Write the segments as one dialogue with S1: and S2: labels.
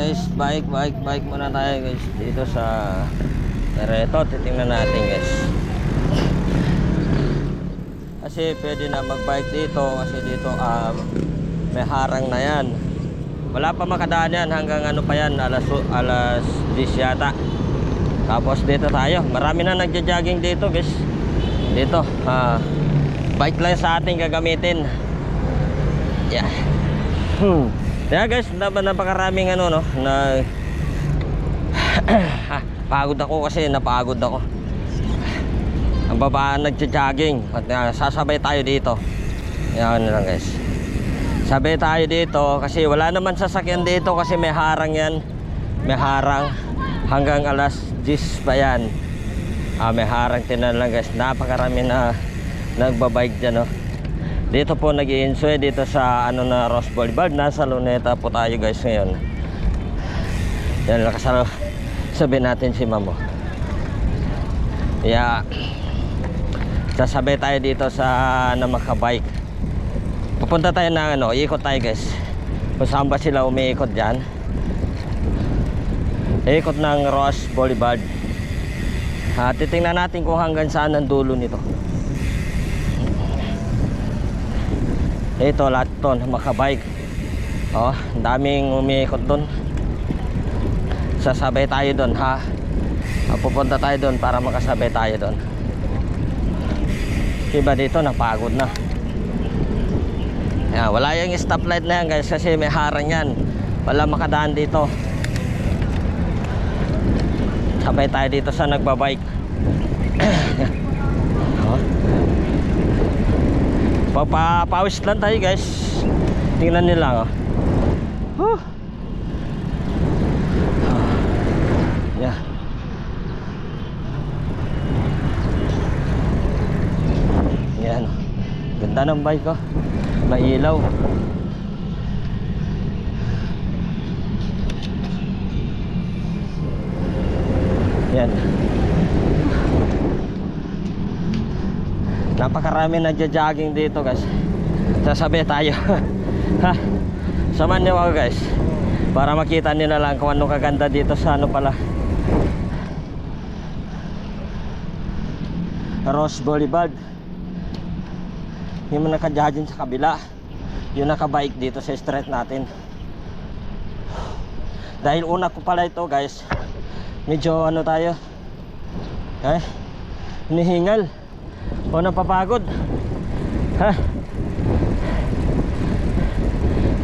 S1: guys, bike muna tayo guys dito sa Reto. Titingnan natin guys, kasi pwede na magbike dito kasi dito may harang na yan. Wala pa makadaan yan hanggang ano pa yan, alas 10 yata. Tapos dito tayo, marami na nagja-jogging dito guys. Dito bike lang sa ating gagamitin. Yeah. Yeah guys, napakaraming ano no na pagod ako kasi napagod ako. Ang babaan nagja-jogging at sasabay tayo dito. Yan lang guys. Sabay tayo dito kasi wala naman sasakyan dito kasi may harang yan. May harang hanggang alas 10 pa yan. May harang, tinan lang guys. Napakarami na nagbabike dyan no. Dito po nag-i-enjoy dito sa ano na Ross Boulevard. Nasa Luneta po tayo guys ngayon. Yan lang kasalo. Sabihin natin si Mamo. Yeah. Sasabay tayo dito sa na makabike. Pupunta tayo na ano, ikot tayo guys. Kung saan ba sila umiikot dyan. Ikot ng Ross Boulevard. Titingnan natin kung hanggang saan ang dulo nito. Ito lahat to makabike. Oh, ang daming umiikot doon. Sasabay tayo doon ha. Pupunta tayo doon para makasabay tayo doon. Iba dito napagod na. Wala yung stoplight na yan guys kasi may harang yan. Wala makadaan dito. Sabay tayo dito sa nagbabike. Papawis lang tayo guys. Tingnan nila oh. Yeah. Yan. Ganda ng bike ko. Mailaw. Yan. Napakarami nagja-jogging dito guys. Sasabay tayo. Samahan niyo ako guys para makita niyo na lang kung ano kaganda dito sa ano pala Ross Boulevard. Yung naka-jogging sa kabila, yung naka-bike dito sa street natin. Dahil una ko pala ito guys, medyo ano tayo hinihingal o napapagod.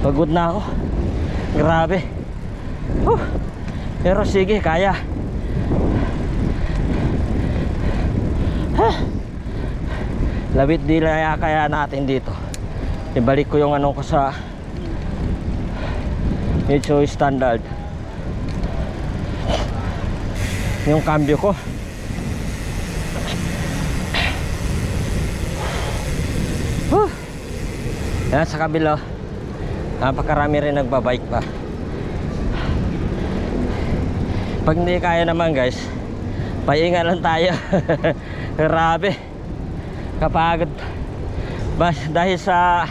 S1: Pagod na ako. Grabe. Pero sige, kaya. Labit dila kaya natin dito. Ibalik ko yung ano ko sa medyo standard. Yung cambio ko. Yan sa kabila. Napakarami rin nagbabike pa. Pag hindi kaya naman guys, pahinga lang tayo. Grabe. Kapagod. Dahil sa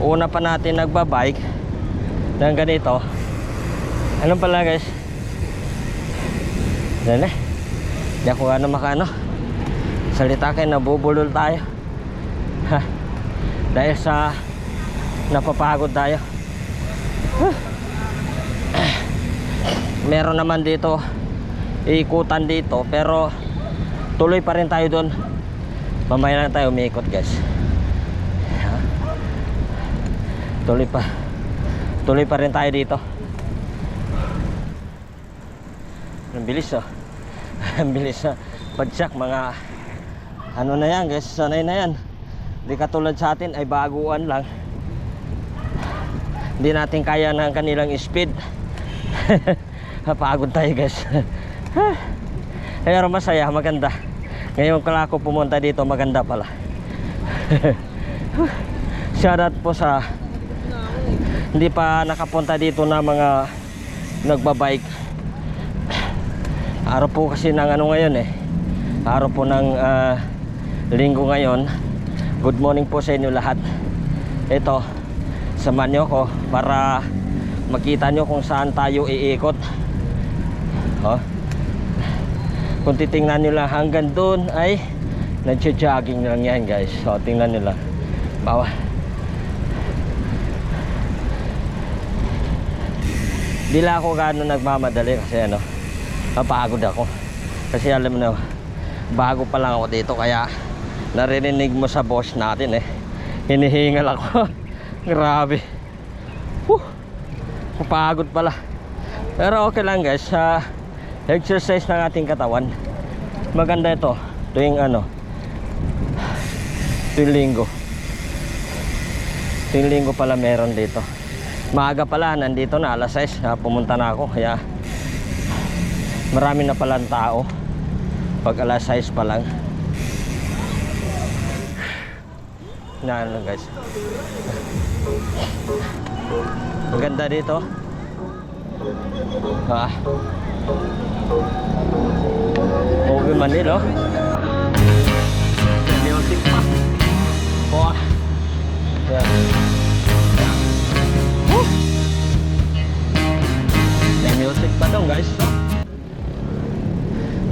S1: una pa natin nagbabike ng ganito. Anong pala guys? Yan eh. Hindi ako ano makano. Salita kayo, nabubulol tayo. Dahil sa napapagod tayo. Meron naman dito ikutan dito pero tuloy pa rin tayo doon. Mamaya lang tayo umiikot guys. Tuloy pa rin tayo dito. Ang bilis ang bilis padsak mga ano na yan guys, sanay na yan. Hindi katulad sa atin ay baguan lang. Hindi natin kaya ng kanilang speed. Napagod tayo guys. Pero masaya, maganda. Ngayon kala ko pumunta dito, maganda pala. Shoutout po sa hindi pa nakapunta dito na mga nagbabike. Araw po kasi ng ano ngayon araw po ng linggo ngayon. Good morning po sa inyo lahat. Ito, samahan nyo ko para makita nyo kung saan tayo iikot. Oh. Kung titingnan nyo lang hanggang doon ay nagja-jogging lang yan guys. So tingnan nyo lang. Bawa. Di lang ako gano'n nagmamadali kasi ano, napagod ako. Kasi alam mo na, bago pa lang ako dito kaya naririnig mo sa boss natin eh. Hinihingal ako. Grabe. Napagod pala. Pero okay lang guys, exercise ng ating katawan. Maganda ito tuwing ano, tuwing linggo. Tuwing linggo pala meron dito. Maaga pala, nandito na alas 6, pumunta na ako. Kaya marami na palang tao pag alas 6 pa lang. Na ano guys, maganda dito. Movie Manila. Music pa. Wah. Yeah. May music pa dong guys.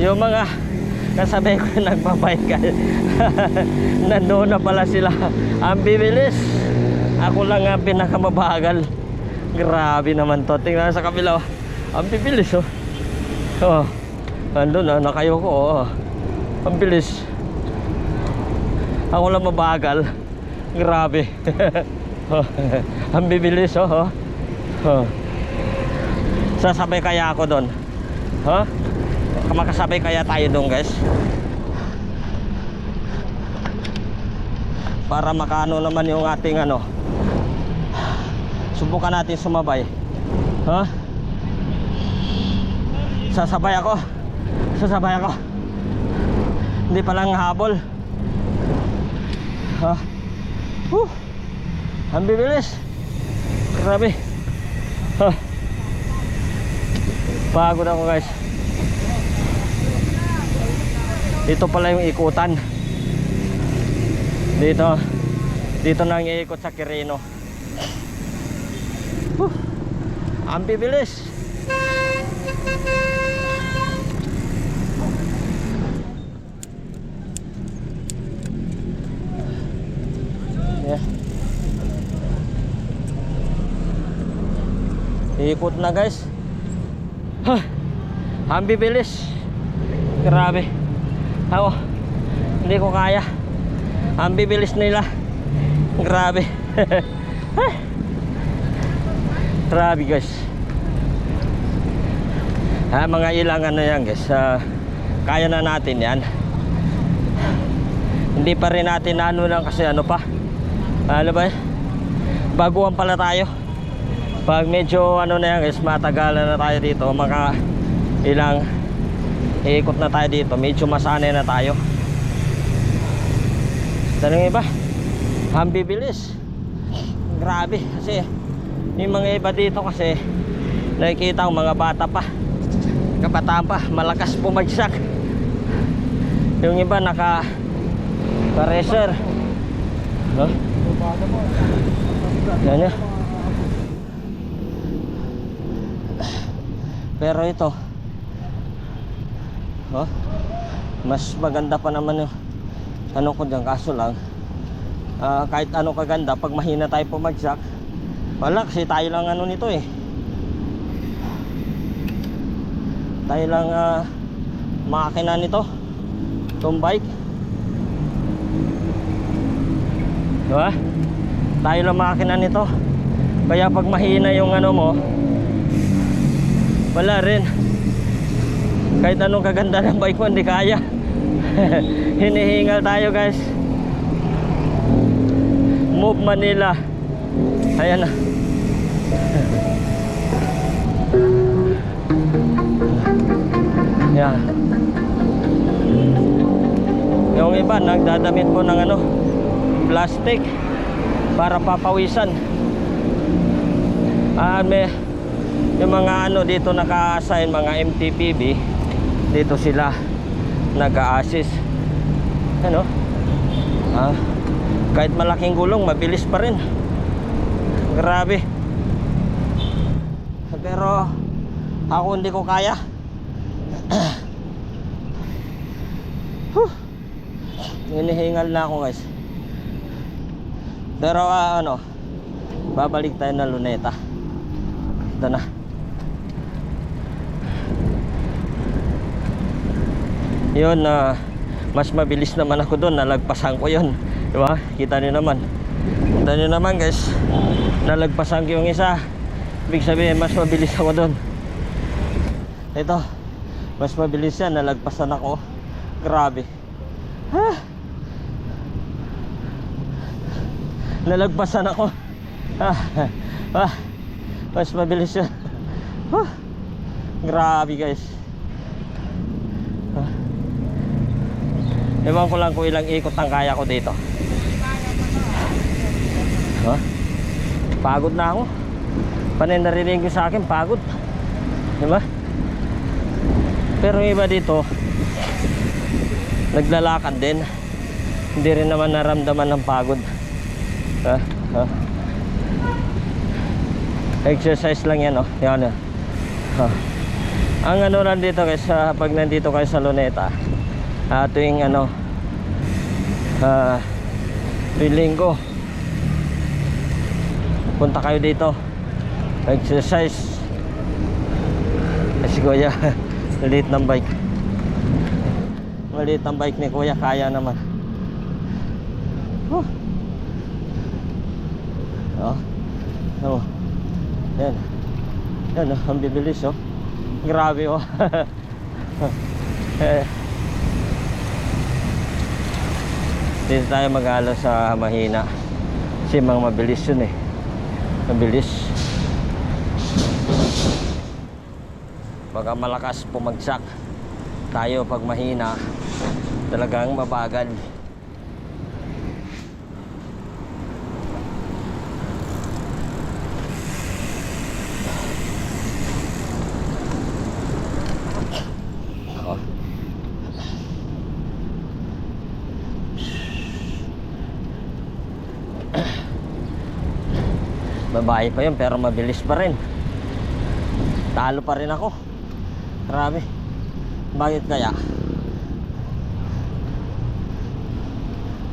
S1: Yung mga kasabay ko nagbabike guys. Nandoon na pala sila. Ang bibilis. Ako lang ang pinakamabagal. Grabe naman to. Tingnan sa kabila. Ang bibilis oh. Oh. Andun na, nakayo ko oh. Ang bilis. Ako lang mabagal. Grabe. Ang bibilis oh. Oh. Sasabay kaya ako doon? Huh? Makasabay kaya tayo doon guys? Para makano naman yung ating ano. Subukan natin sumabay. Huh? Sasabay ako. Sasabay ako. Hindi pa lang habol. Huh? Ang bibilis. Grabe. Huh. Pagod ako guys. Dito pala yung ikutan. Dito na ang iikot sa Quirino. Ang bibilis. Yeah. Iikot na guys. Ang bibilis. Grabe. Ako, hindi ko kaya. Ang bibilis nila. Grabe. Grabe guys. Mga ilang ano yan guys, kaya na natin yan. Hindi pa rin natin ano lang kasi ano pa, ano ba baguhan pala tayo. Pag medyo ano na yan guys, matagalan na tayo dito, mga ilang ikot na tayo dito, medyo masanay na tayo. Tanong iba, ang bibilis. Grabe, kasi yung mga iba dito kasi nakikita ko mga bata pa, kabataan pa, malakas bumagsak. Yung iba naka racer. No? Yan yan. Pero ito mas maganda pa naman yung ano ko dyan, kaso lang kahit ano kaganda, pag mahina tayo pumagsak, wala kasi tayo lang ano nito eh, tayo lang makina nito, itong bike, diba? Tayo lang makina nito, kaya pag mahina yung ano mo, wala rin. Kahit anong kaganda ng bike mo, hindi kaya. Hinihingal tayo guys. Move Manila. Ayan na. Yan. Yung iba nagdadamit po ng ano, plastic para papawisan. May yung mga ano dito naka-assign, mga MTPB, dito sila nag-a-assist. Ano? Kahit malaking gulong, mabilis pa rin. Grabe. pero ako hindi ko kaya. Hinihingal na ako guys. Pero ano, babalik tayo ng Luneta. Ito na. Yun, mas mabilis naman ako doon. Nalagpasan ko yun, diba? Kita niyo naman. Kita niyo naman guys, nalagpasan ko yung isa. Ibig sabihin mas mabilis ako doon. Ito, mas mabilis yan. Nalagpasan ako. Grabe. Nalagpasan ako. Mas mabilis yan. Grabe guys. Ewan ko lang kung ilang ikot ang kaya ko dito. Pagod na ako. Panay narinig ko sa akin, pagod. Diba? Pero iba dito, naglalakad din. Hindi rin naman naramdaman ng pagod. Exercise lang yan, oh. Yan, Ang ano lang dito guys, pag nandito kayo sa Luneta, tuwing ano, tuwing linggo, punta kayo dito, exercise. Kasi kuya, maliit ng bike. Maliit ang bike ni kuya, kaya naman. Yan. Yan, ang bibilis, oh. Grabe, oh. Dito tayo mag-alo sa mahina. Kasi mga mabilis yun, eh. Mabilis. Baga malakas pumagsak. Tayo pag mahina, talagang mabagal. Babae pa yun pero mabilis pa rin. Talo pa rin ako. Grabe. Bakit kaya?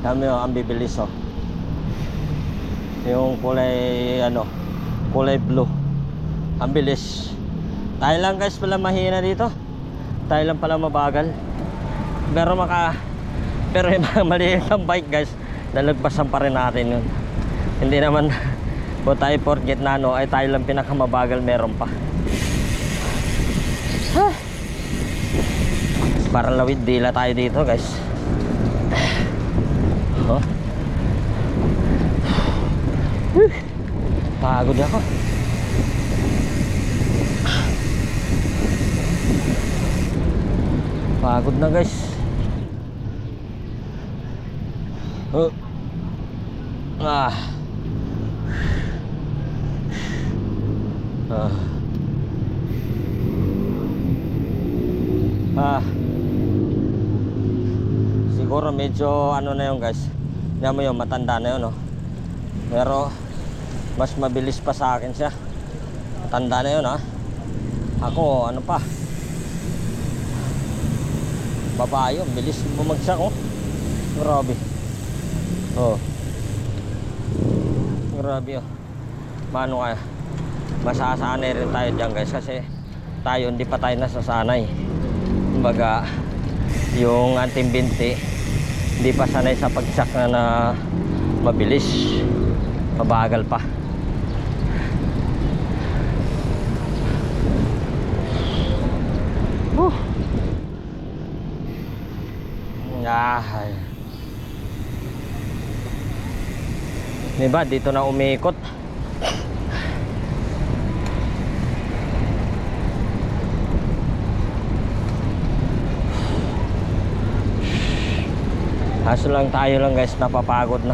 S1: Dami, oh, ang bibilis, oh. Yung kulay ano, kulay blue. Ang bilis. Tayo lang guys pala mahina dito. Tayo lang pala mabagal. Pero yung mga maliit ang bike guys, nalagpasan pa rin natin yun. Hindi naman kung tayo forget na ano, ay tayo lang pinakamabagal, meron pa. Parang lawid dila tayo dito guys. Pagod ako. Pagod na guys. Siguro medyo ano na yun guys. Yan mo yun, matanda na yun, no? Pero mas mabilis pa sa akin siya. Matanda na yun, ha? Ako, ano pa, babae yun, bilis bumagsak, oh. Grabe. Grabe, oh. Paano kaya? Masasanay rin tayo dyan guys, kasi tayo hindi pa tayo nasasanay. Kumbaga yung ating binti hindi pa sanay sa pagsak na mabilis, mabagal pa. Diba dito na umiikot. Kaso lang tayo lang guys, napapagod na.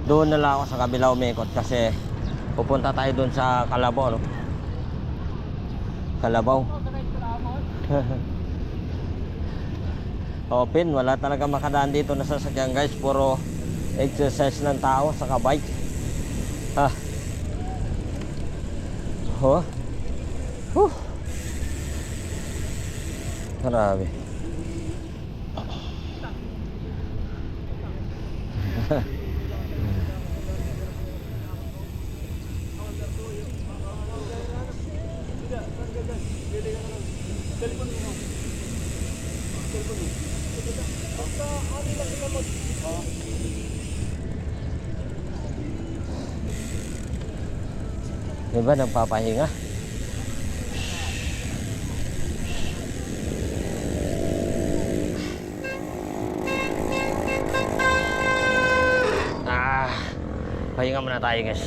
S1: Doon na lang ako sa kabila umikot kasi pupunta tayo doon sa Kalabaw, no? Kalabaw. Open, wala talaga makadaan dito na sasakyan guys, puro exercise ng tao sa kabike. Ha. Oh. Grabe. Diba nagpapahinga? Pahinga muna tayo guys.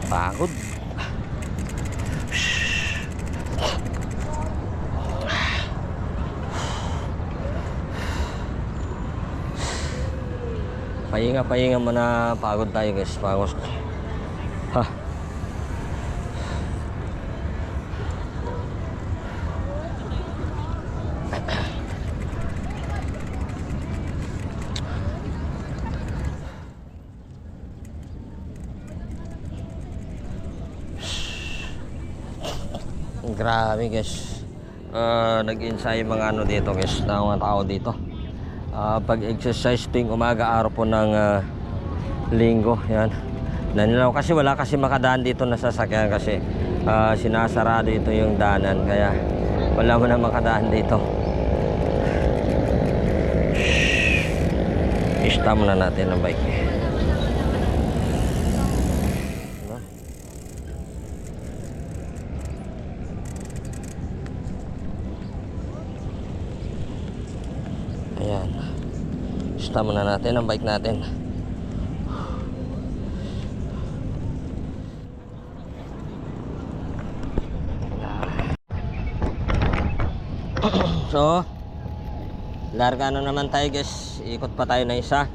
S1: Pagod. Pahinga muna, pagod tayo guys, pagod. Ha. Grabe guys. Nag-ensayo mga ano dito guys, ng mga tao dito. Pag-exercise tuwing umaga, araw po ng linggo. Yan. Nanilaw kasi wala kasi makadaan dito na sasakyan kasi sinasarado ito yung daanan, kaya wala mo na makadaan dito. Stop na natin ang bike. No? Ayan. Stop na natin ang bike natin. So, larga na naman tayo guys. Ikot pa tayo na isa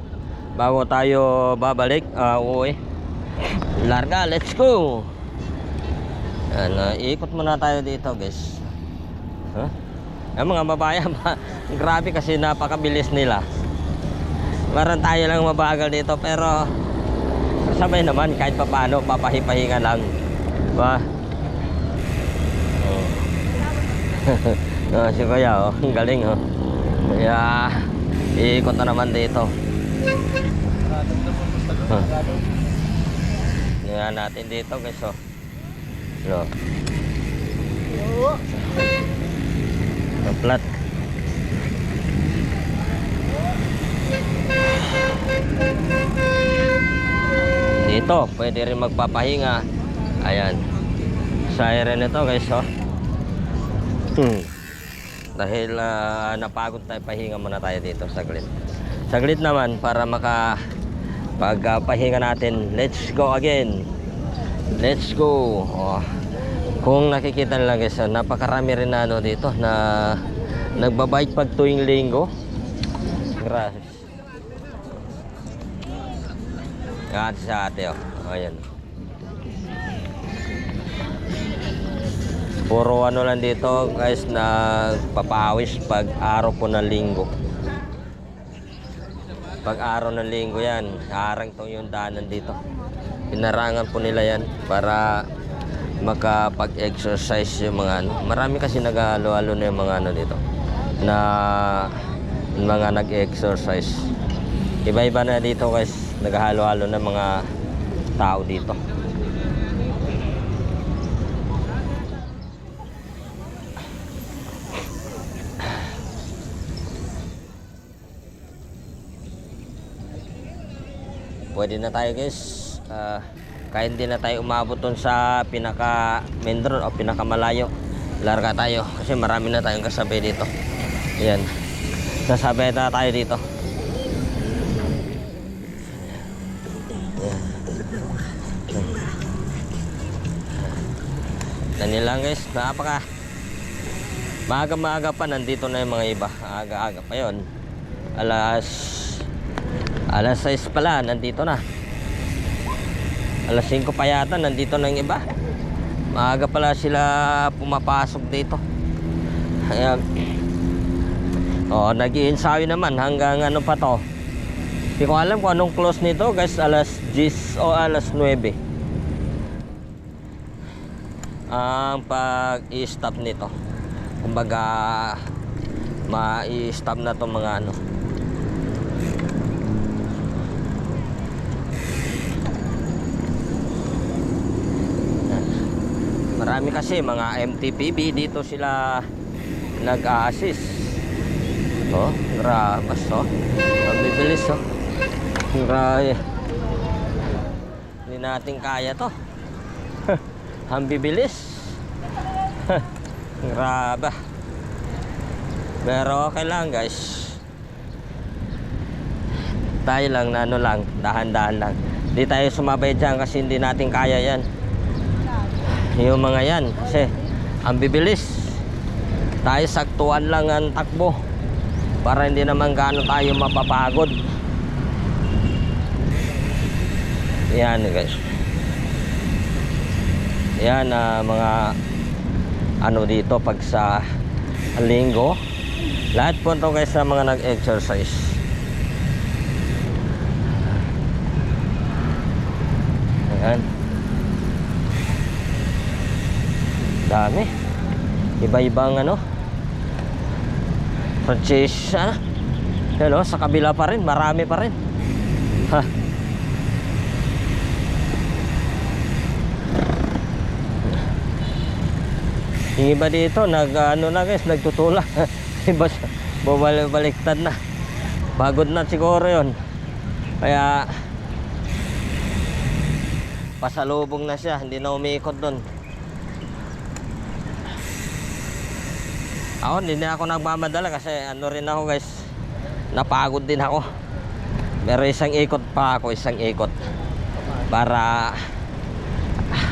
S1: bago tayo babalik. Uuwi. Larga, let's go. Ikot muna tayo dito guys. Ang mga babae, grabe kasi napakabilis nila. Parang tayo lang mabagal dito, pero sabay naman kahit pa paano, papahipahinga lang. Diba? Si Kuya, ang galing, Kaya iikot na naman dito. Tingnan natin dito guys, Plat. Dito pwede rin magpapahinga. Ayan, siren ito guys, dahil napagod tayo, pahinga muna tayo dito saglit naman para pagpahinga natin. Let's go again, let's go. Kung nakikita nila guys, napakarami rin na dito na nagbabike pag tuwing linggo. Gracias. Yan sa ate, ayan. Puro ano lang dito guys, nagpapawis pag araw po ng linggo. Pag araw ng linggo yan, harang to yung daanan dito. Pinarangan po nila yan para makapag-exercise yung mga ano. Marami kasi nag-halo-halo na yung mga ano dito, na mga nag-exercise. Iba-iba na dito guys, naghalo-halo na mga tao dito. Pwede na tayo guys. Kahit hindi na tayo umabot dun sa pinaka main road o pinaka malayo, larga tayo kasi marami na tayong kasabay dito. Ayan, sasabay na tayo dito. Ganyan lang guys, napaka maaga pa nandito na yung mga iba. Aga pa yon, alas 6 pala nandito na. Alas 5 pa yata, nandito na yung iba. Maaga pala sila pumapasok dito. Ayan. Nag-i-ensayo naman hanggang ano pa to. Hindi ko alam kung anong close nito guys, alas 10 o alas 9 ang pag-i-stop nito. Kumbaga ma-i-stop na to mga ano. Marami kasi mga MTPB dito sila nag-a-assist. Grabas ang bibilis grabe. Hindi natin kaya to. Ang bibilis. Grabe. Pero okay lang guys. Tayo lang na ano lang, dahan-dahan lang. Hindi tayo sumabay dyan kasi hindi natin kaya yan. Yung mga yan kasi ang bibilis. Tayo saktuan lang ang takbo para hindi naman gaano tayo mapapagod. Yan guys. Yan mga ano dito pag sa linggo. Lahat po ito guys sa mga nag-exercise. Ayan. Dami. Iba-ibang ano. Purchase Hello, sa kabila pa rin, marami pa rin. Yung iba dito ano na guys, nagtutulak. Iba baliktad na. Pagod na siguro yon. Kaya pasalubong na siya, hindi na umiikot doon. Hindi na ako nagmamadala kasi ano rin ako guys, napagod din ako. Pero isang ikot pa ako, isang ikot para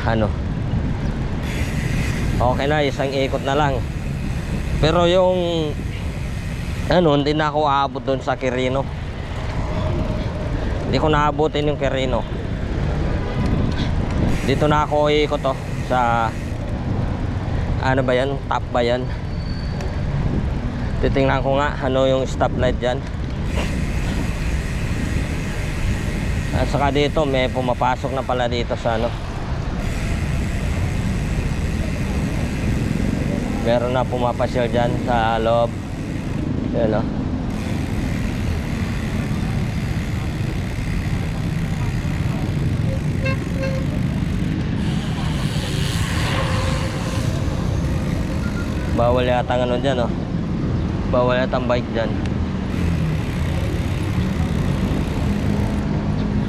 S1: ano, okay na, isang ikot na lang. Pero yung ano, hindi na ako aabot doon sa Quirino. Hindi ko naabutin yung Quirino. Dito na ako ikot sa ano ba yan, top ba yan. Titingnan ko nga ano yung stoplight dyan. At saka dito may pumapasok na pala dito sa ano. Meron na pumapasyal dyan sa loob. Yan bawal yata ang ano dyan bawal yata ang bike dyan.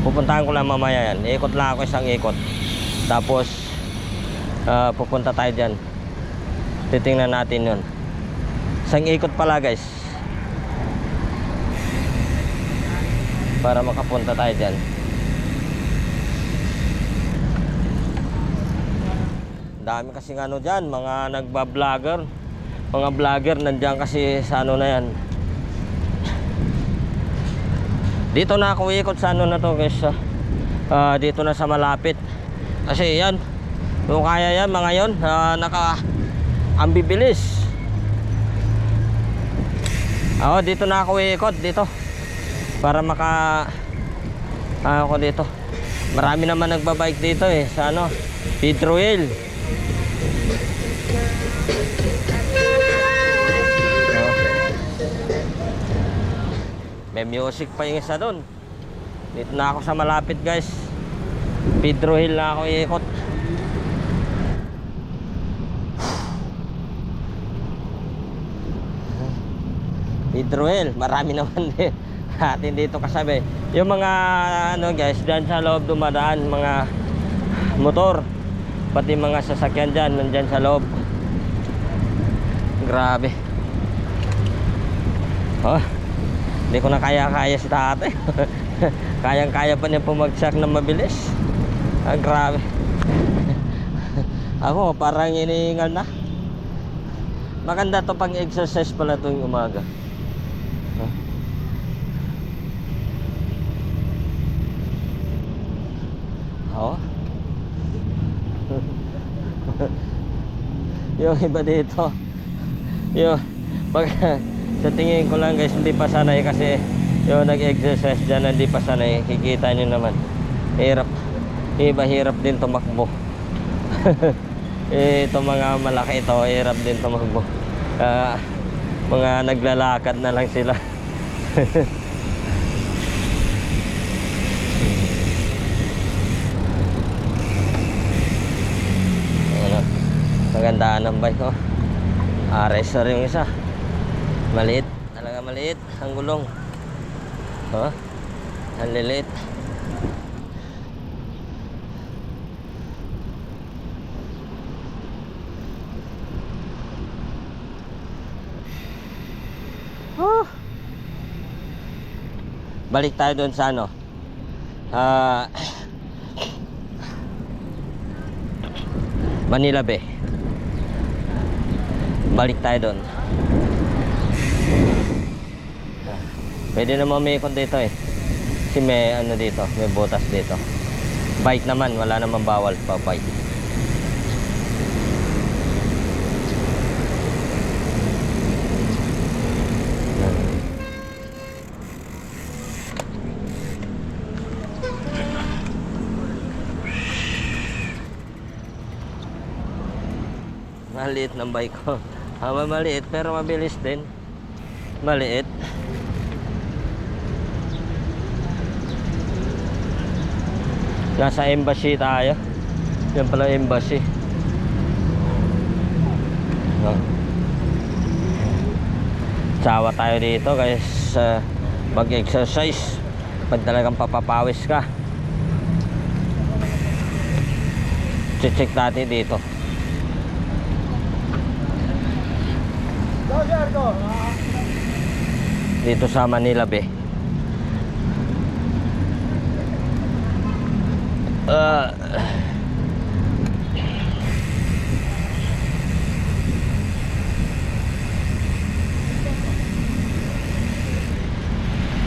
S1: Pupuntahan ko lang mamaya yan. Ikot lang ako isang ikot. Tapos pupunta tayo dyan. Titingnan natin yun. Isang ikot pala guys, para makapunta tayo dyan. Dami kasi ano dyan, mga nagba-vlogger. Mga vlogger nandyan kasi sa ano na yan. Dito na ako ikot sa ano na to guys. Dito na sa malapit. Kasi yan, kung kaya yan mga yon, ang bibilis. Dito na ako ikot dito para ako dito. Marami naman nagbabike dito sa ano, Pedro Hill. May music pa yung isa doon. Dito na ako sa malapit guys. Pedro Hill na ako ikot. Pedro Hill, marami naman din natin dito kasabi. Yung mga ano guys, dyan sa loob dumadaan, mga motor, pati mga sasakyan dyan, nandyan sa loob. Grabe. Hindi ko na kaya si tate. Kayang-kaya pa niya pumagsak na mabilis. Grabe. Ako parang iniingal na. Maganda to pang exercise pala tuwing umaga. Yung iba dito, yung pag sa tingin ko lang guys, hindi pa sanay kasi yung nag-exercise dyan, hindi pa sanay. Kikita nyo naman, hirap, iba hirap din tumakbo. Itong mga malaki ito, hirap din tumakbo. Mga naglalakad na lang sila. Magandaan ng bike ko. RSR yung isa. Maliit. Talaga maliit. Ang gulong. Oh, ang lilit. Balik tayo doon sa ano. Manila Bay. Balik tayo doon. Pwede naman may ikot dito eh. Kasi may ano dito, may butas dito. Bike naman, wala naman bawal pa bike. Maliit ng bike ko. Maliit pero mabilis din. Maliit. Nasa embassy tayo. Yan pala embassy. Sawa tayo dito guys. Mag-exercise. Pag talagang papapawis ka. Check natin dito. Dito sa Manila Bay.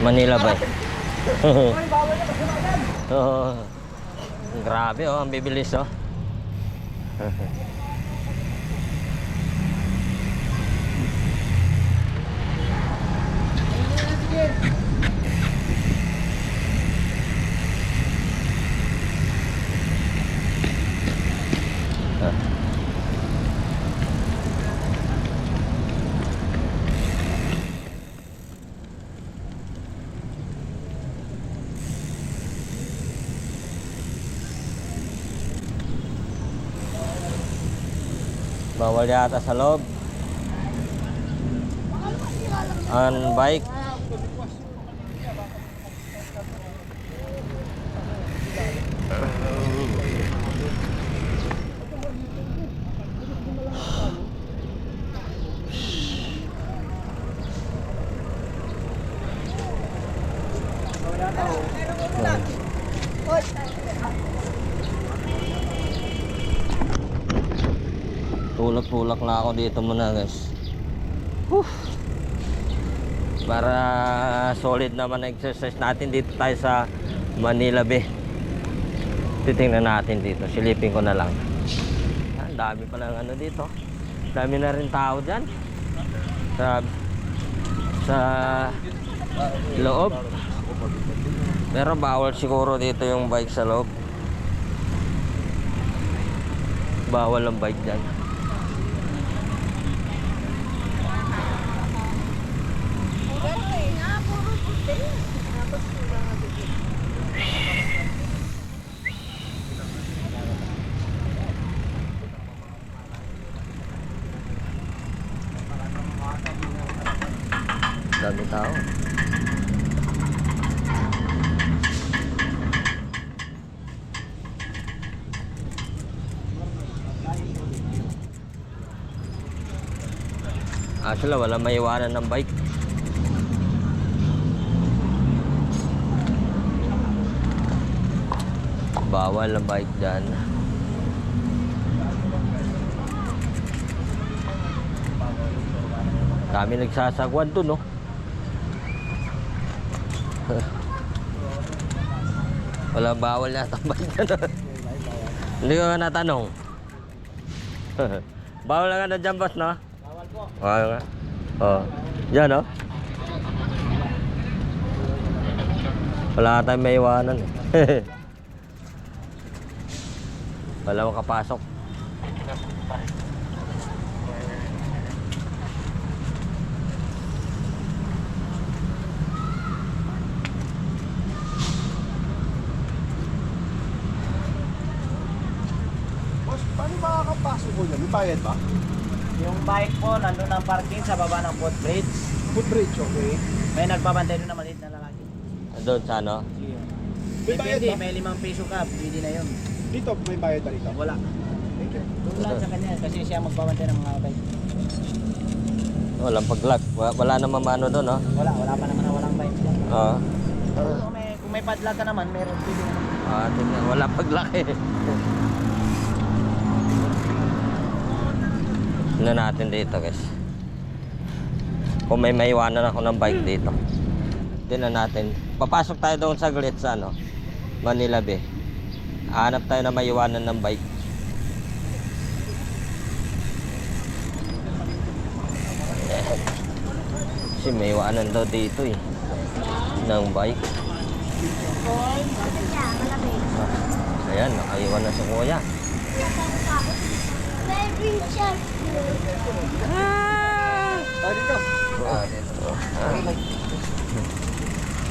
S1: Manila Bay. Oh, grabe oh, ang bibilis oh. Bawal yata sa loob. On bike. Tulak-tulak na ako dito muna guys. Para solid naman exercise natin dito tayo sa Manila Bay. Titingnan natin dito, silipin ko na lang. Ang dami pa lang ano dito. Dami na rin tao dyan sa loob. Pero bawal siguro dito yung bike sa loob. Bawal ang bike dyan. Dami tao. Actually, wala maiwanan ng bike. Bawal ang bike dyan. Dami nagsasagwan dun, no? Wala bawal yata ang bike dyan. Hindi ko natanong. Bawal lang na dyan, boss, no?
S2: Bawal po.
S1: Bawal nga. Oh. Yan, no? Wala tayong may iwanan eh. Wala makapasok.
S3: Boss, paano makakapasok ko yan? May bayad ba?
S2: Yung bike po, nandun ang parking sa baba ng footbridge.
S3: Footbridge, okay.
S2: May nagbabantay doon na maliit na lalaki.
S1: Doon sa ano?
S3: May bayad
S2: Depende,
S3: ba?
S2: may 5 piso ka, pwede na yun.
S3: Dito, may bayad ba dito?
S2: Wala.
S3: Thank you.
S2: Doon lang sa kanya, kasi siya magbabantay ng mga bike.
S1: Walang pag-lock. Wala namang ano doon, no?
S2: Wala pa naman na walang bike.
S1: Oo.
S2: Kung may padlock ka naman, meron pwede naman.
S1: Tingnan, wala pag-lock eh. Tingnan natin dito, guys. Kung may maiwanan ako ng bike dito. Tingnan natin. Papasok tayo doon sa glit sa ano, Manila Bay. Hanap tayo na maiwanan ng bike. Kasi may iwanan daw dito eh ng bike. Ayan, nakaiwan na si kuya.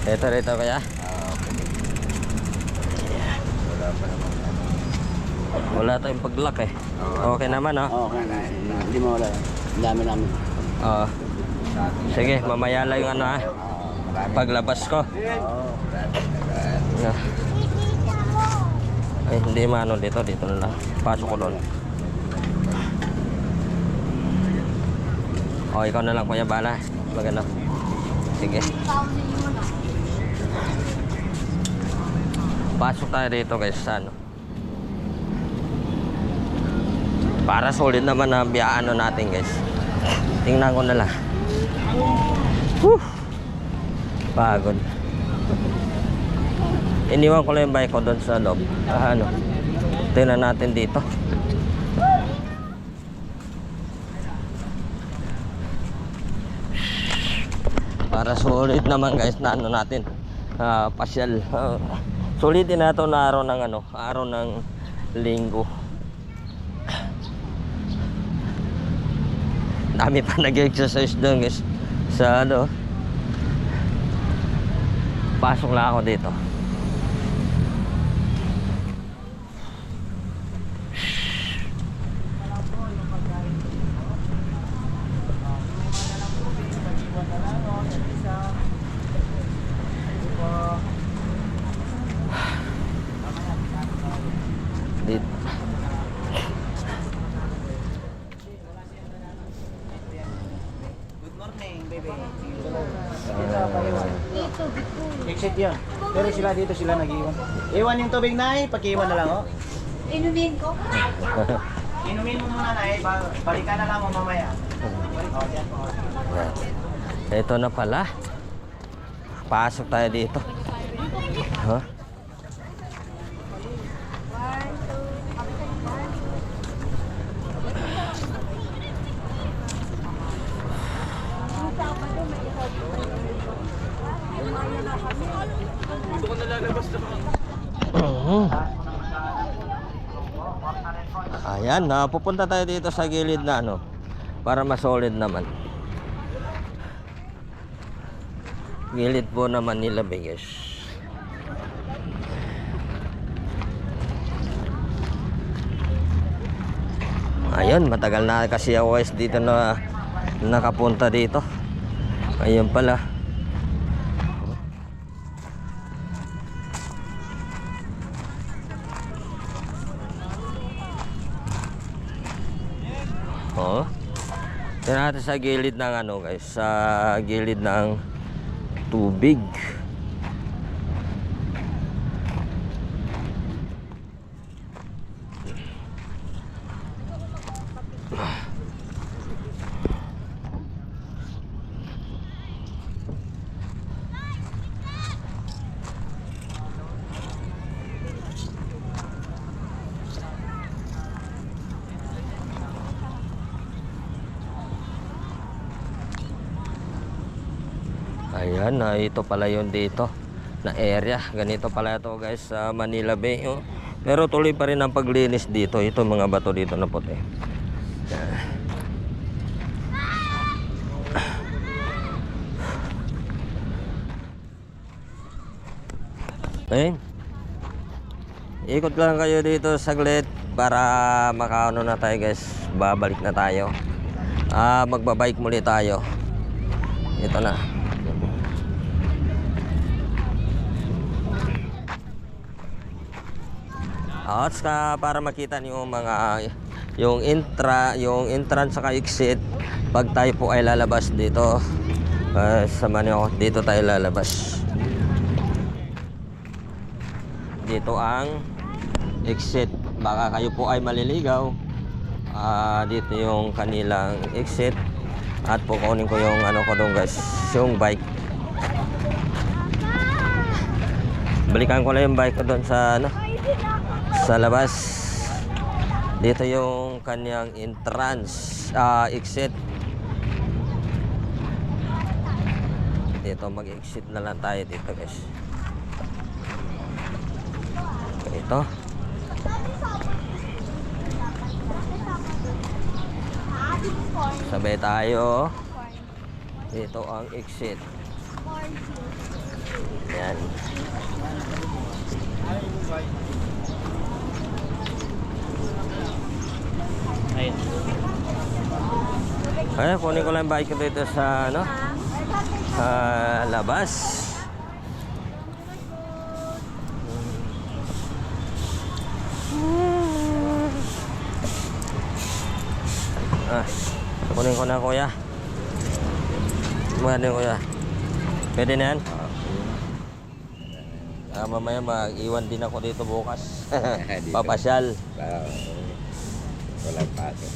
S3: Dito.
S1: Dito kaya? Wala tayong pag-lock eh. Okay naman, oh.
S2: Okay na, hindi mo wala. Ang dami namin.
S1: Oo. Sige, mamaya lang yung ano ha. Paglabas ko. Yeah. Ay, hindi maano dito na lang. Pasok ko doon. O, ikaw na lang kuya bala. Maganda. Sige. Pasok tayo dito guys sa ano. Para solid naman na biyaan natin guys. Tingnan ko na lang. Whew. Pagod. Iniwan ko lang yung bike ko doon sa loob. Ano? Tingnan natin dito. Para solid naman guys na ano natin. Pasyal. Solid din na ito na araw ng ano, araw ng linggo. Dami pa nag-exercise doon guys. Sa ano. Pasok lang ako dito. Dito.
S2: Good morning, baby. Exit yun. Pero sila dito sila nag-iwan. Iwan yung tubig na pakiiwan na lang oh.
S4: Inumin ko?
S2: Inumin mo muna na balikan na lang mo mamaya. Oh, yan po.
S1: Ito na pala. Pasok tayo dito. Huh? Ayan, pupunta tayo dito sa gilid na ano para masolid naman. Gilid po naman nila guys. Ayun, matagal na kasi ako guys dito na nakapunta dito. Ayun pala. Oh. Tingnan natin sa gilid ng ano guys, sa gilid ng tubig. Ayan, ito pala yun dito na area. Ganito pala ito guys sa Manila Bay. Oh. Pero tuloy pa rin ang paglinis dito. Ito mga bato dito na puti. Ayun. Ikot lang kayo dito saglit para makaano na tayo guys. Babalik na tayo. Magbabike muli tayo. Ito na. At para makita niyo mga yung entrance saka exit pag tayo po ay lalabas dito. Sama niyo dito tayo lalabas. Dito ang exit. Baka kayo po ay maliligaw. Dito yung kanilang exit. At kukunin ko yung ano ko doon guys, yung bike. Balikan ko lang yung bike ko doon sa ano, sa labas. Dito yung kanyang entrance, exit. Dito mag-exit na lang tayo dito guys. Ito. Sabay tayo. Dito ang exit. Yan. Ay, kunin ko lang bike ko dito sa ano, sa labas. Kunin ko na kuya. Kunin kuya. Pwede na yan? Mamaya mag-iwan din ako dito bukas. Papasyal.
S3: Walang pato.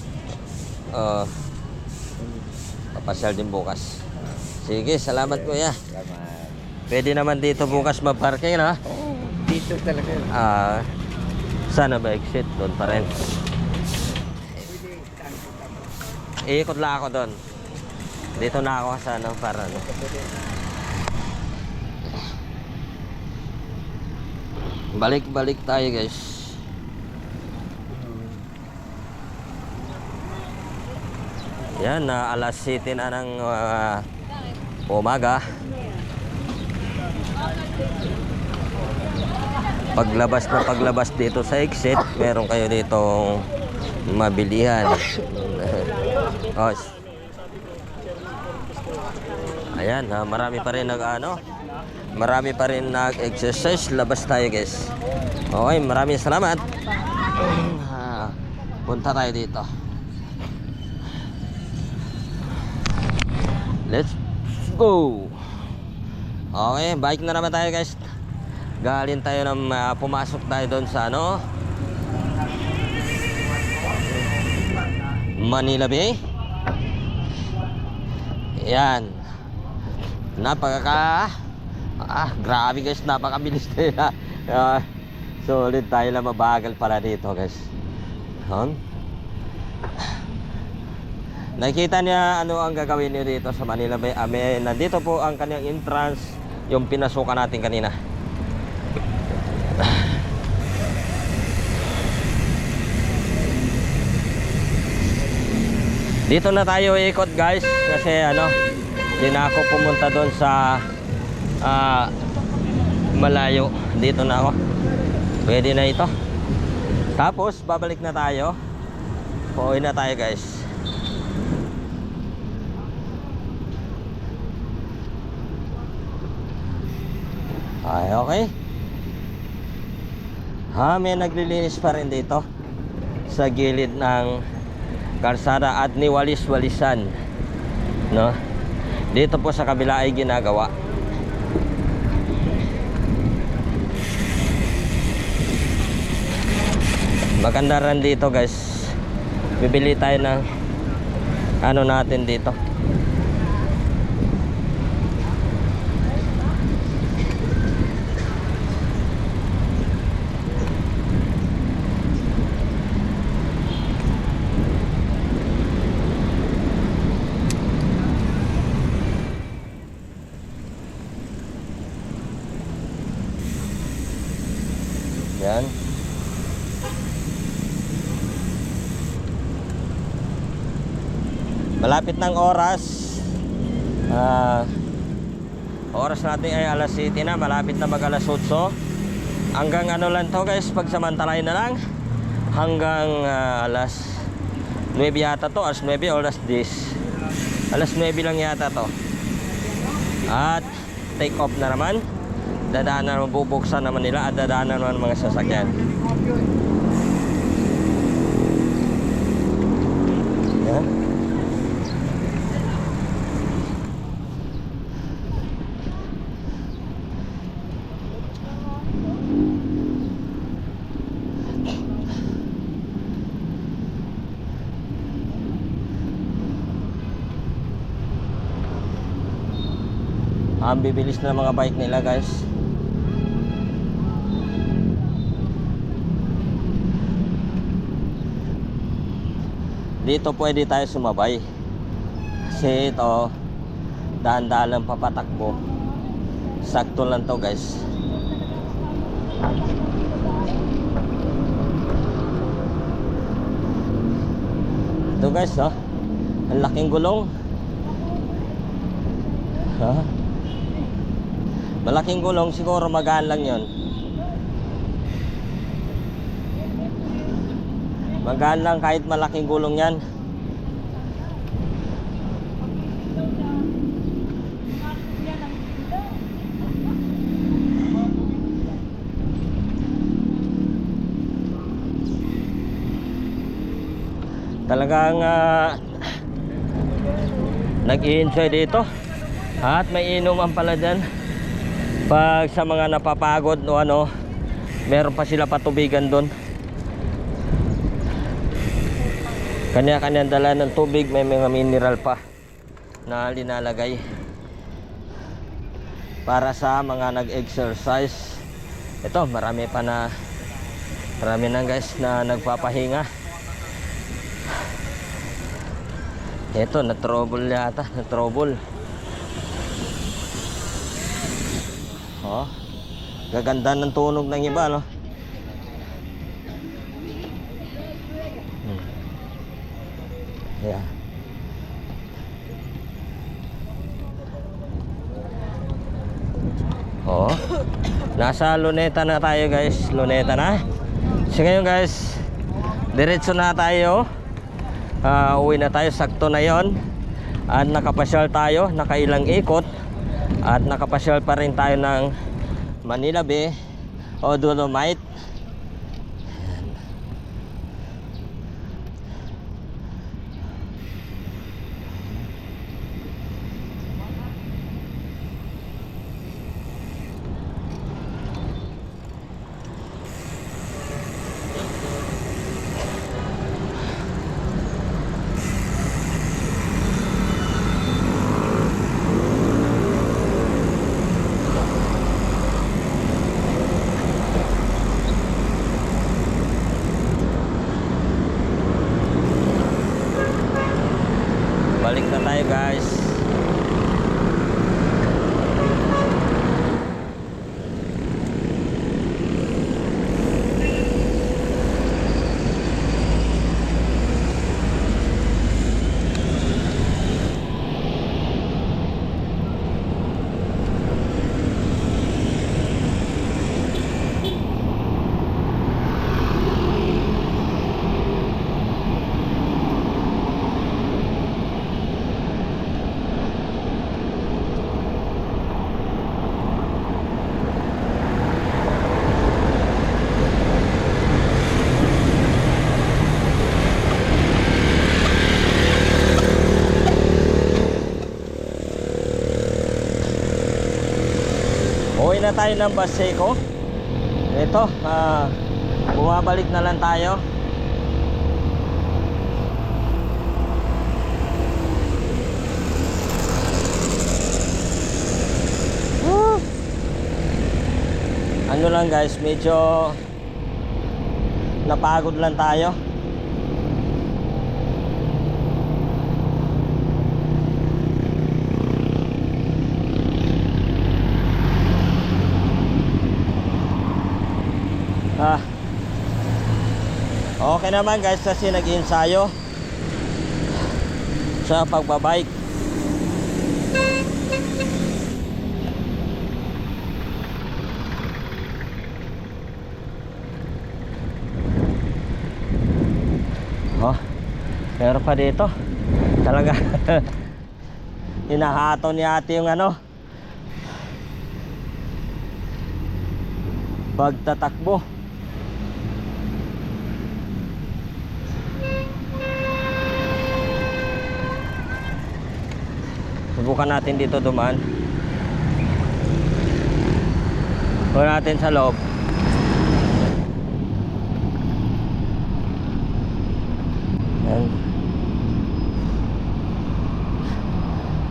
S1: Papasyal din bukas. Sige, salamat kuya.
S3: Salamat.
S1: Pwede naman dito bukas mag-parking na.
S3: Dito talaga.
S1: Sana ba exit? Doon pa rin. Iikot lang ako doon. Dito na ako sa ano, para ano. Balik tayo guys. Yan, alas 7 na ng umaga. Paglabas dito sa exit, meron kayo dito mabilihan. Ayan, marami pa rin marami pa rin nag-exercise. Labas tayo guys. Okay, maraming salamat. Punta tayo dito. Let's go. Okay, bike na naman tayo guys. Galing tayo ng pumasok tayo doon sa ano, Manila Bay. Yan. Grabe guys, napakabilis na. Solid tayo lang, mabagal pala dito guys. Nakita niya ano ang gagawin niyo dito sa Manila Bay. Nandito po ang kanyang entrance, yung pinasukan natin kanina. Dito na tayo ikot guys kasi ano, hindi na ako pumunta doon sa malayo. Dito na ako. Pwede na ito. Tapos babalik na tayo. Pauwi na tayo guys. Ay, okay. May naglilinis pa rin dito sa gilid ng kalsada at niwalis-walisan, no? Dito po sa kabila ay ginagawa. Maganda rin dito guys. Bibili tayo ng ano natin dito. Malapit ng oras. Oras natin ay alas 7 na. Malapit na mag alas 8. Hanggang ano lang to guys, pagsamantalain na lang. Hanggang alas 9 yata to. Alas 9 o alas 10. Alas 9 lang yata to. At take off na naman. Dadaanan, bubuksan naman nila. At dadaanan naman mga sasakyan. Yan. Ang bibilis na mga bike nila guys. Dito pwede tayo sumabay. Kasi ito daan-daan lang papatakbo. Sakto lang to guys. Ito guys oh. Ang laking gulong. Ha? Malaking gulong, siguro magaan lang yon. Magaan lang kahit malaking gulong yan. Talagang nag-i-enjoy dito. At may inuman pala dyan. Pag sa mga napapagod o ano, meron pa sila patubigan doon. Kanya-kanya dala ng tubig, may mga mineral pa na linalagay para sa mga nag-exercise. Ito, marami na guys na nagpapahinga. Ito, na-trouble yata, na-trouble. Oh, gaganda ng tunog ng iba, no? Yeah. Oh, nasa Luneta na tayo guys. Luneta na. So ngayon guys, diretso na tayo. Uwi na tayo, sakto na yon. At nakapasyal tayo, nakailang ikot. At nakapasyal pa rin tayo ng Manila Bay o Dolomite. Balik na tayo guys. Uwi na tayo ng Baseco. Ito, bumabalik na lang tayo. Ano lang guys, medyo napagod lang tayo. Okay naman guys kasi nag-ensayo. sa pagbabike. Oh, meron pa dito. Talaga hinahato ni ate yung ano, pagtatakbo. Subukan natin dito dumaan. Subukan natin sa loob. Yan.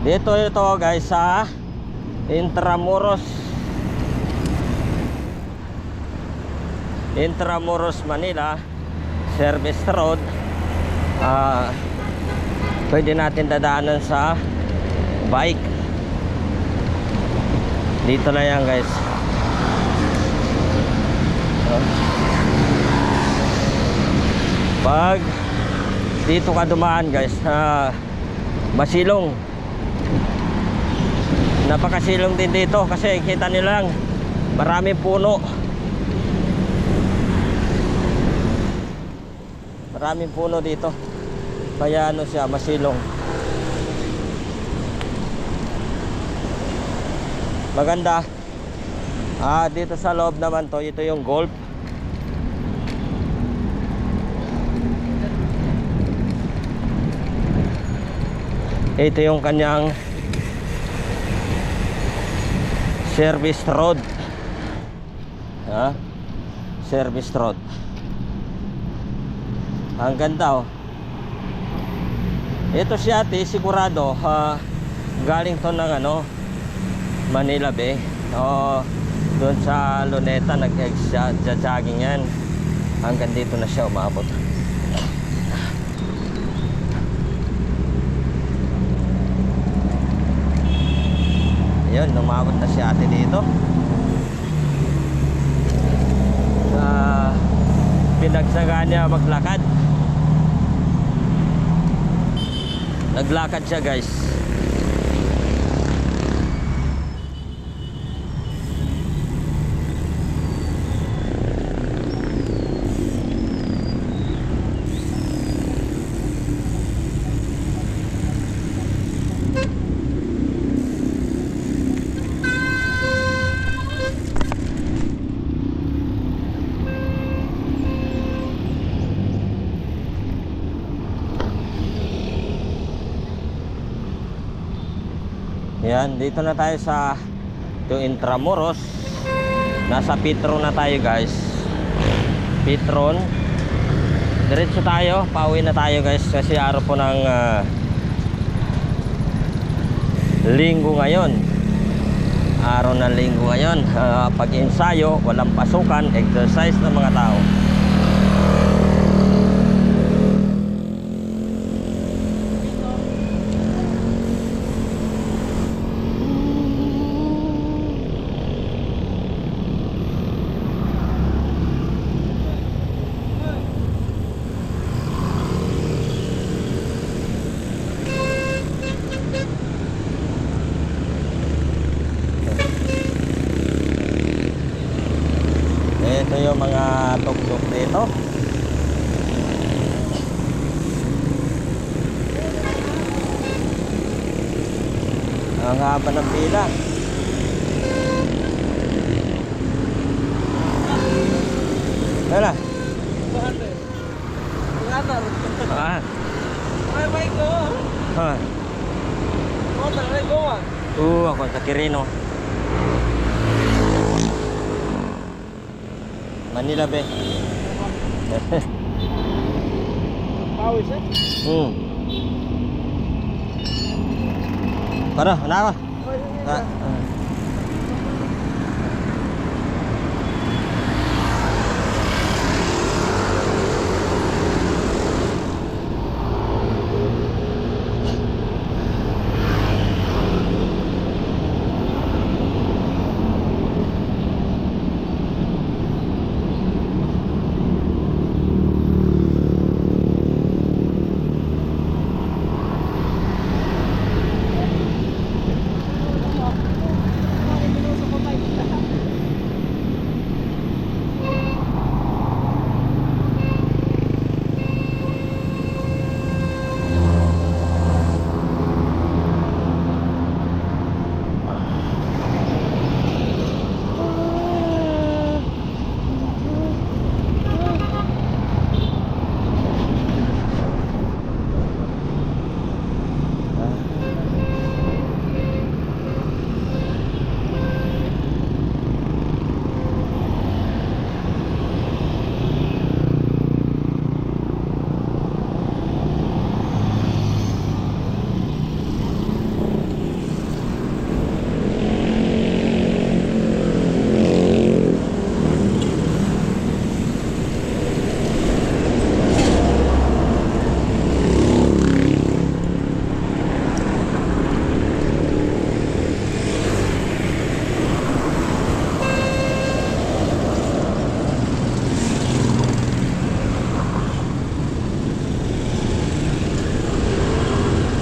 S1: Dito ito guys sa Intramuros Manila Service Road. Pwede natin dadaanan sa bike. Dito na yan guys. Pag dito ka dumaan guys, masilong. Napakasilong din dito kasi kita nyo lang, maraming puno. Maraming puno dito. Kaya ano siya, masilong. Maganda. Dito sa loob naman to, ito yung golf. Ito yung kanyang service road. Service road. Ang ganda oh. Ito si ate sigurado galing to ng ano, Manila Bay. Doon sa Luneta nag-jogging yan. Hanggang dito na siya umabot. Ayun, umabot na si ate dito. Pinagsagaan niya maglakad. Naglakad siya guys. Yan, dito na tayo sa Intramuros. Nasa Petron na tayo guys. Petron. Diretso tayo, pauwi na tayo guys. Kasi araw po ng linggo ngayon. Araw ng linggo ngayon. Pag-ensayo, walang pasukan, exercise ng mga tao. Ito yung mga tuk-tuk dito. Ang haba ng pila. Wala. Ako sa Quirino. Manila Bay.
S3: Pawis eh?
S1: Para, kenapa?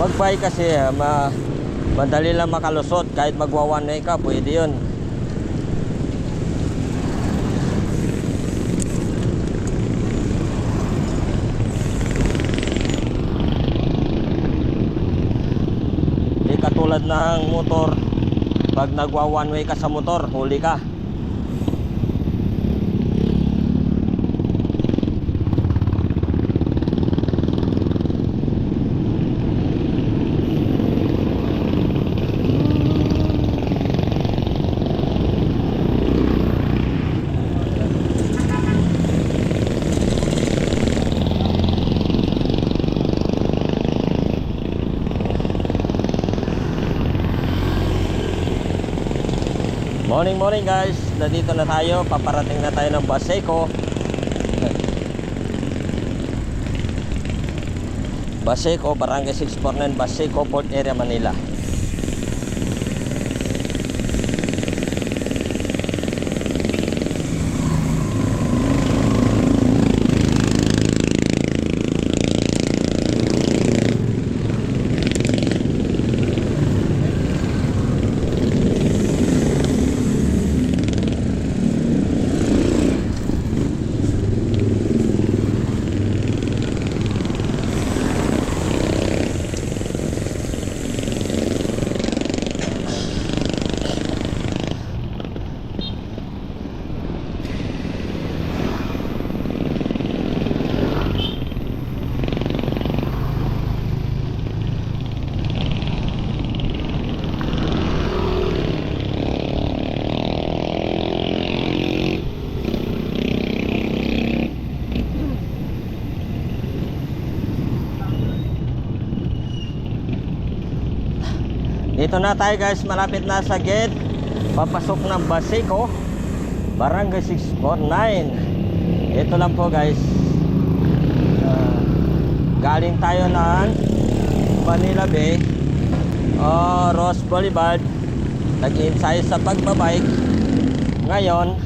S1: Pag-bike kasi madali lang makalusot. Kahit magwa one way ka, pwede yun. Di katulad ng motor, pag nagwa one way ka sa motor, huli ka. Morning guys, nandito na tayo, paparating na tayo ng Baseco. Baseco, Barangay 649, Baseco, Port Area, Manila. Dito na tayo guys, malapit na sa gate. Papasok ng Baseco, Barangay 649. Ito lang po guys. Galing tayo ng Manila Bay, Ross Boulevard. Nag-ensayo sa pagbabike. Ngayon,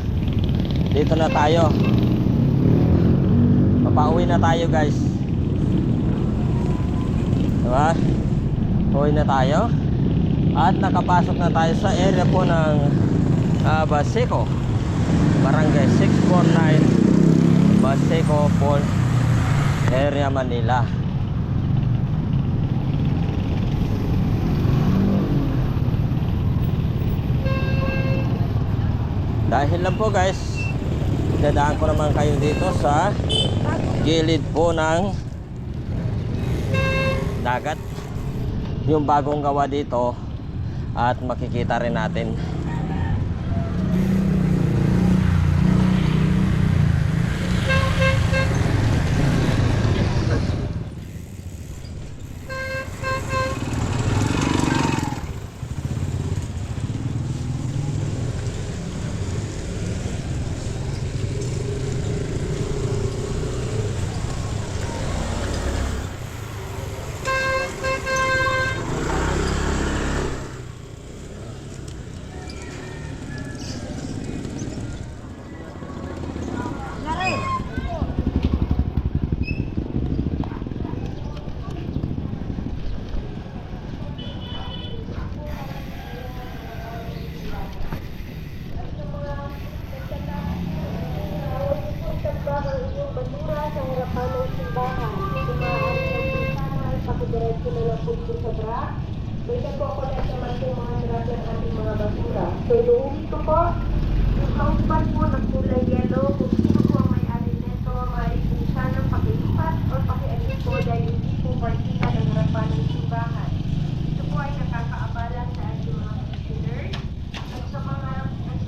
S1: dito na tayo. Papauwi na tayo guys. Diba? Uwi na tayo. At nakapasok na tayo sa area po ng Baseco, Barangay 649, Baseco, Port Area, Manila. Dahil lang po guys, dadaan ko naman kayo dito sa gilid po ng dagat, yung bagong gawa dito. At makikita rin natin.
S4: Pwede po ako lang naman po mga trapper ng ating mga basura. So, iuwi ko po. Yung kaupan po ng kulay yellow, kung sino po ang may-ari nito, maaari po sana pakilipat o pakialis po dahil hindi po partida ng harapan ng simbahan. Ito po ay nakakaabala sa ating mga containers at sa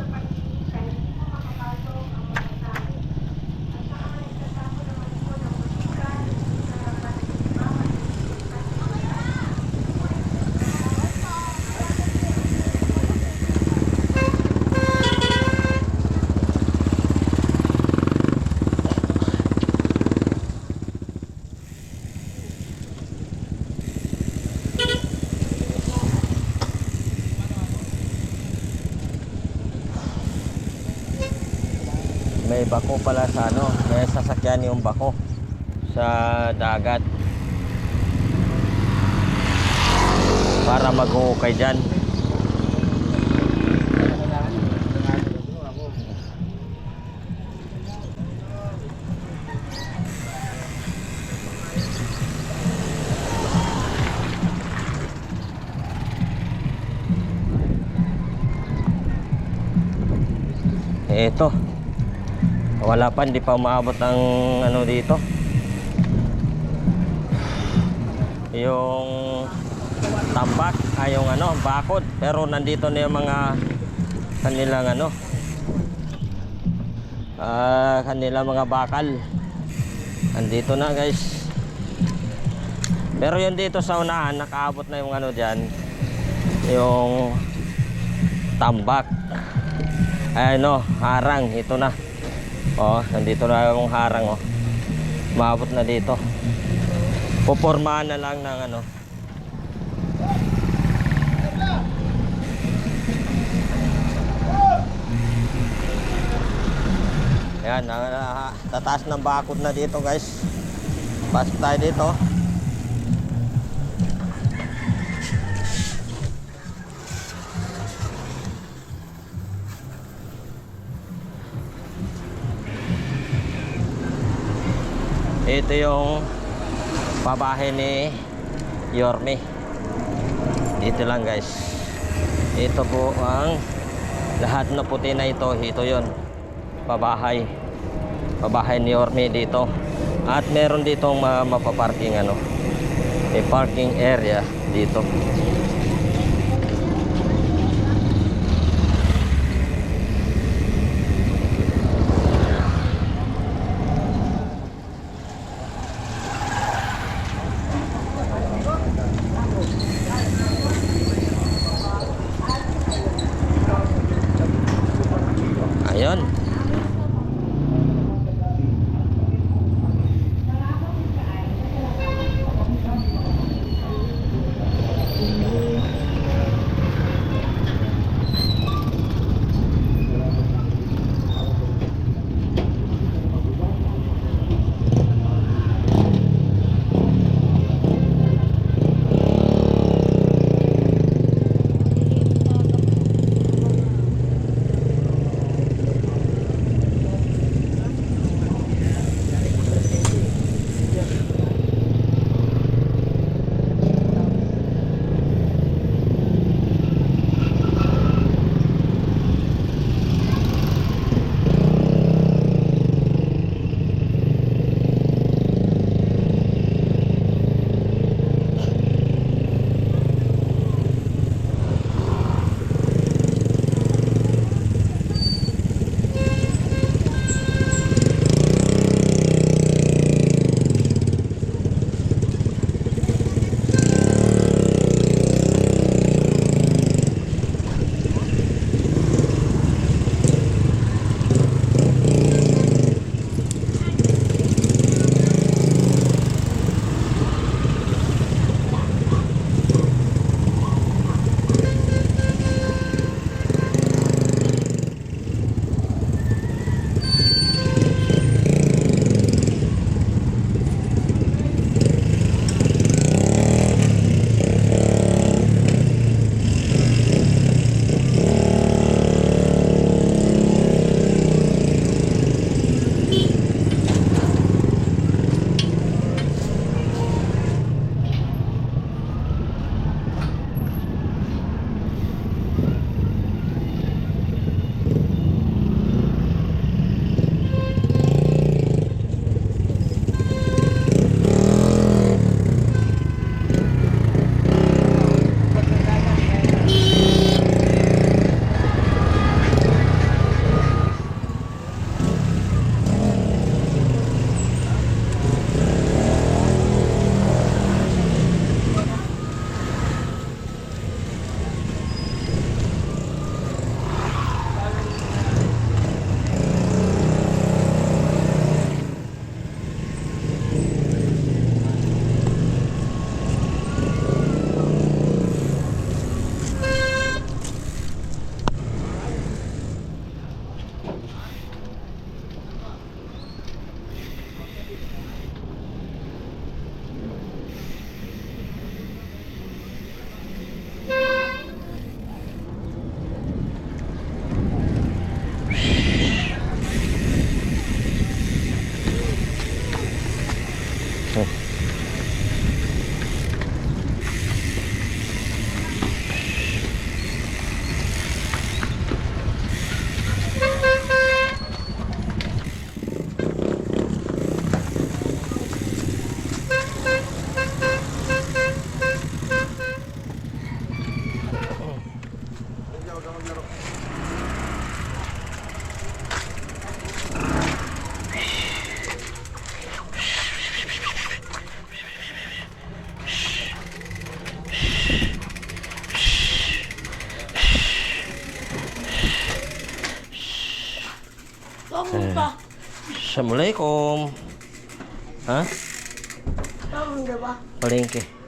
S4: pag-iisa, hindi po makapasok ang mga tao. At sa mga nagtatapo naman po ng basura sa harapan ng simbahan.
S1: May bako pala sa ano, may sasakyan yung bako sa dagat. para maghuhukay dyan. Ito, wala pa, hindi pa umabot ang ano dito, yung tambak, ay yung ano, bakod. Pero nandito na yung mga kanilang ano, kanilang mga bakal. Nandito na guys. Pero yun dito sa unahan, nakaabot na yung ano dyan, yung tambak. Ay no, harang, ito na. Oh, nandito na yung harang, oh. Maabot na dito. Pupormahan na lang ng ano. Ayan, tataas ng bakod na dito guys. Pasok tayo dito. Ito yung pabahay ni Yorme. Dito lang guys. Ito po ang lahat na puti na ito. Ito yon, pabahay. Pabahay ni Yorme dito. At meron ditong mapaparking ano, may parking area dito. Ayun. Assalamualaikum. Ha?
S4: Tama ba?
S1: Palengke.